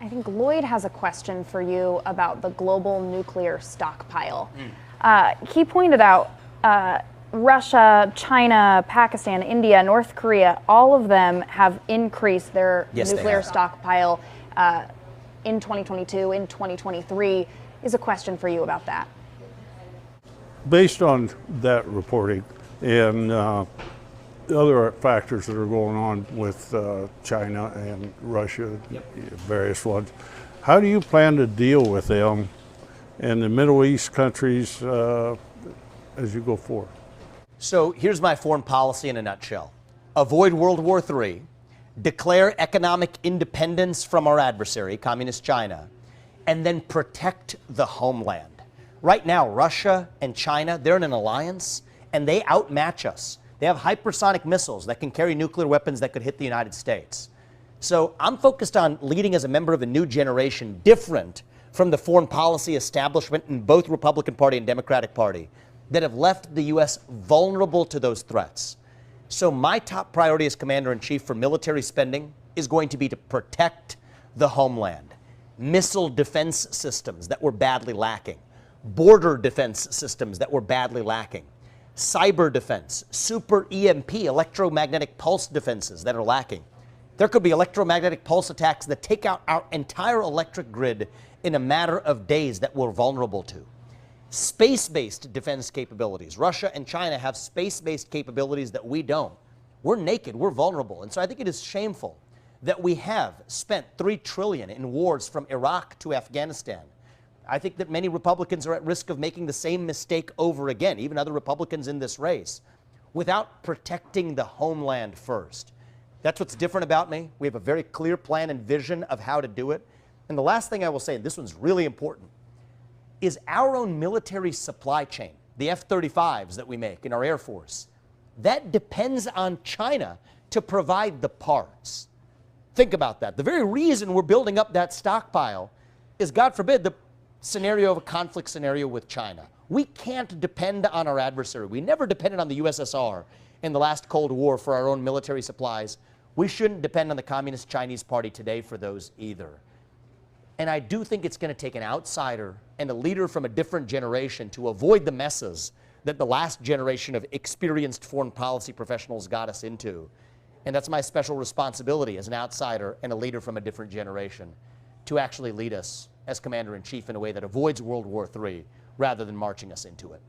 I think Lloyd has a question for you about the global nuclear stockpile. He pointed out Russia, China, Pakistan, India, North Korea, all of them have increased their nuclear stockpile in 2022, in 2023. Is a question for you about that. Based on that reporting and other factors that are going on with China and Russia, various ones, how do you plan to deal with them and the Middle East countries as you go forward? So here's my foreign policy in a nutshell. Avoid World War III, declare economic independence from our adversary, Communist China, and then protect the homeland. Right now, Russia and China, they're in an alliance, and they outmatch us. They have hypersonic missiles that can carry nuclear weapons that could hit the United States. So I'm focused on leading as a member of a new generation, different from the foreign policy establishment in both Republican Party and Democratic Party, that have left the U.S. vulnerable to those threats. So my top priority as Commander-in-Chief for military spending is going to be to protect the homeland. Missile defense systems that were badly lacking. Border defense systems that were badly lacking. Cyber defense, super EMP, electromagnetic pulse defenses that are lacking. There could be electromagnetic pulse attacks that take out our entire electric grid in a matter of days that we're vulnerable to. Space-based defense capabilities. Russia and China have space-based capabilities that we don't. We're naked, we're vulnerable. And so I think it is shameful that we have spent $3 trillion in wars from Iraq to Afghanistan. I think that many Republicans are at risk of making the same mistake over again, even other Republicans in this race, without protecting the homeland first. That's what's different about me. We have a very clear plan and vision of how to do it. And the last thing I will say, and this one's really important, is our own military supply chain, the F-35s that we make in our Air Force, that depends on China to provide the parts. Think about that. The very reason we're building up that stockpile is, God forbid, the scenario of a conflict scenario with China. We can't depend on our adversary. We never depended on the USSR in the last Cold War for our own military supplies. We shouldn't depend on the Communist Chinese Party today for those either. And I do think it's going to take an outsider and a leader from a different generation to avoid the messes that the last generation of experienced foreign policy professionals got us into. And that's my special responsibility as an outsider and a leader from a different generation, to actually lead us as Commander-in-Chief in a way that avoids World War III rather than marching us into it.